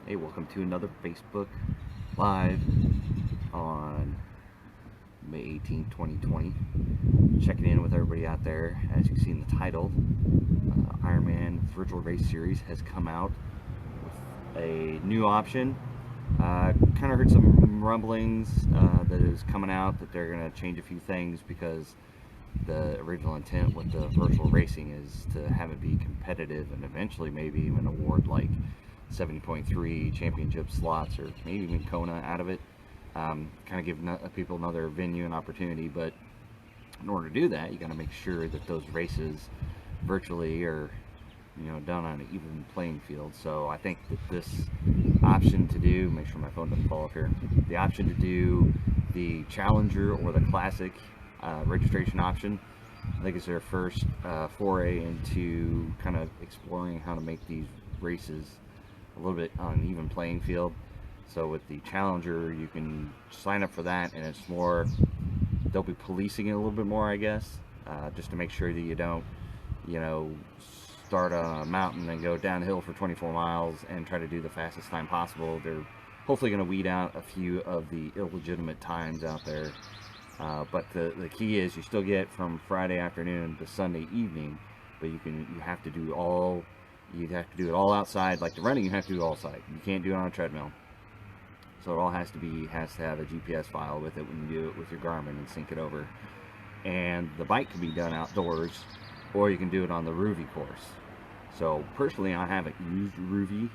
Hey, welcome to another Facebook Live on May 18th, 2020. Checking in with everybody out there. As you see in the title, Ironman Virtual Race Series has come out with a new option. Kind of heard some rumblings that is coming out that they're going to change a few things because the original intent with the virtual racing is to have it be competitive and eventually maybe even award like 70.3 championship slots or maybe even Kona out of it. Kind of give people another venue and opportunity, but in order to do that, you got to make sure that those races virtually are, done on an even playing field. So I think that this option to do, make sure my phone doesn't fall off here, the option to do the Challenger or the Classic registration option, I think it's their first foray into kind of exploring how to make these races a little bit on an even playing field. So with the Challenger, you can sign up for that, and it's more, they'll be policing it a little bit more, I guess, just to make sure that you don't, start on a mountain and go downhill for 24 miles and try to do the fastest time possible. They're hopefully going to weed out a few of the illegitimate times out there. But the key is you still get from Friday afternoon to Sunday evening, but you have to do it all outside. Like the running, you have to do it all outside. You can't do it on a treadmill. So it all has to have a GPS file with it when you do it with your Garmin and sync it over. And the bike can be done outdoors, or you can do it on the Rouvy course. So personally, I haven't used Rouvy,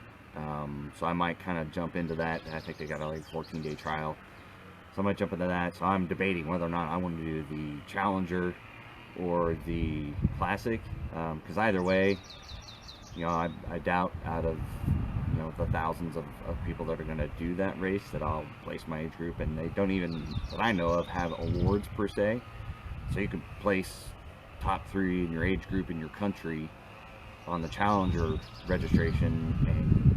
so I might kind of jump into that. I think they got a like 14-day trial. So I might jump into that. So I'm debating whether or not I want to do the Challenger or the Classic, because either way, I doubt out of the thousands of people that are going to do that race that I'll place my age group, and they don't even, that I know of, have awards per se. So you could place top 3 in your age group in your country on the Challenger registration, and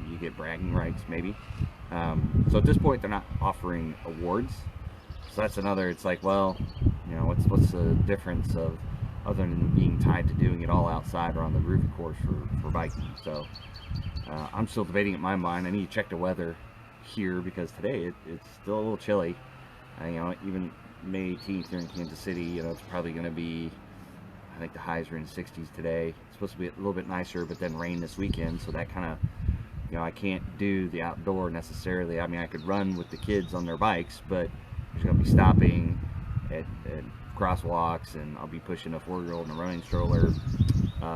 you get bragging rights maybe. So at this point they're not offering awards, so that's another, it's like, well, what's the difference of, other than being tied to doing it all outside or on the Rouvy course for biking. So I'm still debating in my mind. I need to check the weather here because today it's still a little chilly. Even May 18th here in Kansas City, it's probably going to be, I think the highs are in the 60s today. It's supposed to be a little bit nicer, but then rain this weekend, so that kind of, I can't do the outdoor necessarily. I mean, I could run with the kids on their bikes, but there's going to be stopping at crosswalks, and I'll be pushing a 4-year-old in a running stroller,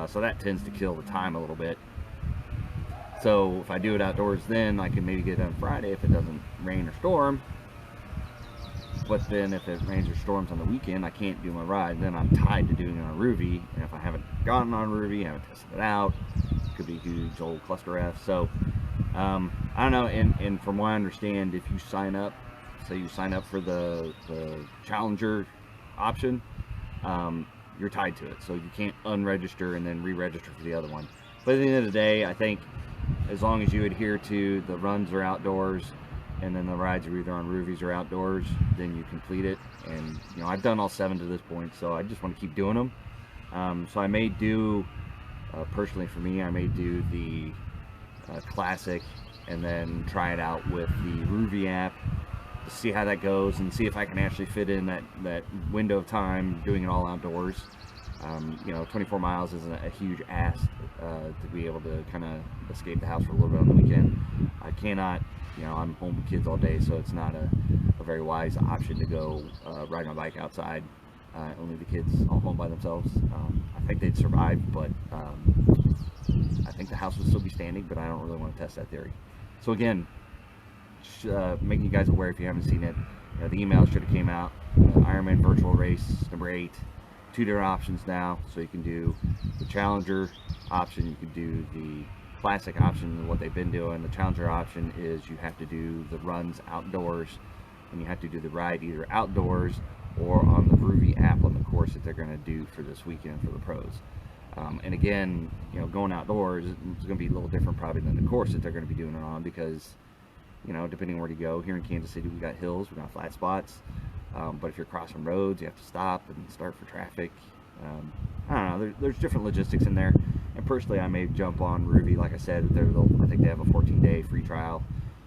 so that tends to kill the time a little bit. So if I do it outdoors, then I can maybe get it on Friday if it doesn't rain or storm. But then if it rains or storms on the weekend, I can't do my ride. Then I'm tied to doing it on Rouvy, and if I haven't gotten on Rouvy, haven't tested it out, it could be a huge old cluster F. So I don't know. And from what I understand, if you sign up, say you sign up for the Challenger option, you're tied to it, so you can't unregister and then re-register for the other one. But at the end of the day, I think as long as you adhere to the runs are outdoors and then the rides are either on Rouvies or outdoors, then you complete it. And I've done all 7 to this point, so I just want to keep doing them. So I may do, personally for me, I may do the Classic and then try it out with the Rouvy app to see how that goes and see if I can actually fit in that window of time doing it all outdoors. 24 miles isn't a huge ask to be able to kind of escape the house for a little bit on the weekend. I cannot, I'm home with kids all day, so it's not a very wise option to go ride my bike outside. Only the kids all home by themselves. I think they'd survive, but I think the house would still be standing, but I don't really want to test that theory. So again, making you guys aware, if you haven't seen it, the email should have came out. Ironman Virtual Race number 8, 2 different options now. So you can do the Challenger option, you can do the Classic option. What they've been doing, the Challenger option is you have to do the runs outdoors, and you have to do the ride either outdoors or on the Rouvy app on the course that they're going to do for this weekend for the pros. And again, going outdoors is going to be a little different probably than the course that they're going to be doing it on, because depending where you go, here in Kansas City we got hills, we got flat spots, but if you're crossing roads, you have to stop and start for traffic. I don't know, there's different logistics in there. And personally, I may jump on Ruby. Like I said, I think they have a 14-day free trial.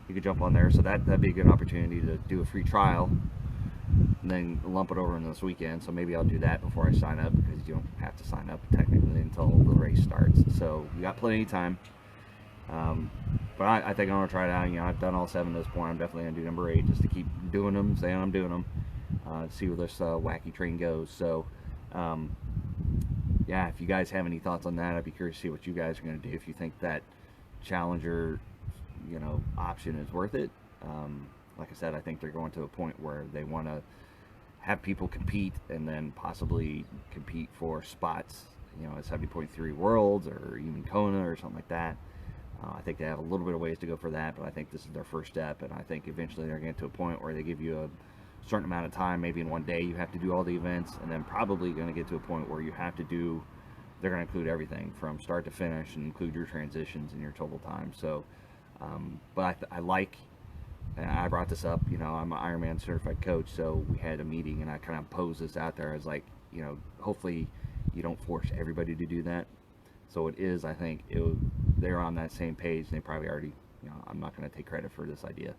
You could jump on there, so that'd be a good opportunity to do a free trial and then lump it over in this weekend. So maybe I'll do that before I sign up, because you don't have to sign up technically until the race starts. So you got plenty of time. But I think I'm gonna try it out. You know, I've done all 7 at this point. I'm definitely gonna do number 8 just to keep doing them, saying I'm doing them, see where this wacky train goes. So yeah, if you guys have any thoughts on that, I'd be curious to see what you guys are gonna do. If you think that Challenger, you know, option is worth it. Like I said, I think they're going to a point where they want to have people compete, and then possibly compete for spots, you know, as 70.3 Worlds or even Kona or something like that. I think they have a little bit of ways to go for that, but I think this is their first step, and I think eventually they're going to get to a point where they give you a certain amount of time. Maybe in one day you have to do all the events, and then probably going to get to a point where you have to do, they're going to include everything from start to finish and include your transitions and your total time. So but I like, and I brought this up, you know, I'm an Ironman certified coach, so we had a meeting and I kind of posed this out there as like, you know, hopefully you don't force everybody to do that. So it is, I think they're on that same page, and they probably already, you know, I'm not going to take credit for this idea,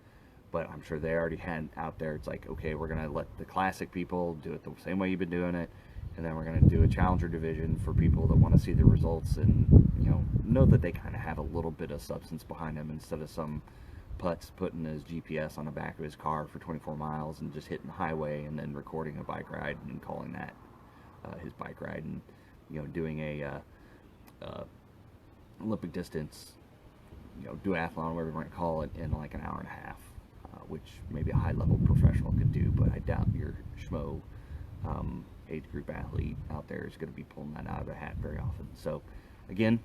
but I'm sure they already had out there. It's like, okay, we're going to let the classic people do it the same way you've been doing it, and then we're going to do a challenger division for people that want to see the results and, you know that they kind of have a little bit of substance behind them, instead of some putz putting his GPS on the back of his car for 24 miles and just hitting the highway and then recording a bike ride and calling that his bike ride, and, you know, doing a Olympic distance, you know, duathlon, whatever you want to call it, in like an hour and a half, which maybe a high-level professional could do, but I doubt your schmo age group athlete out there is going to be pulling that out of the hat very often. So again,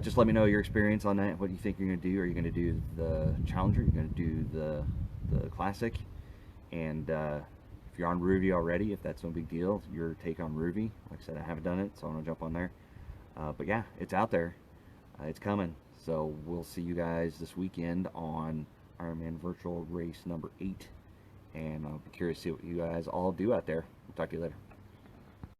just let me know your experience on that. What do you think you're going to do? Are you going to do the Challenger? Are you going to do the Classic? And if you're on Ruby already, if that's no big deal, your take on Ruby. Like I said, I haven't done it, so I'm going to jump on there. But yeah, it's out there. It's coming. So we'll see you guys this weekend on Ironman Virtual Race number 8. And I'll be curious to see what you guys all do out there. We'll talk to you later.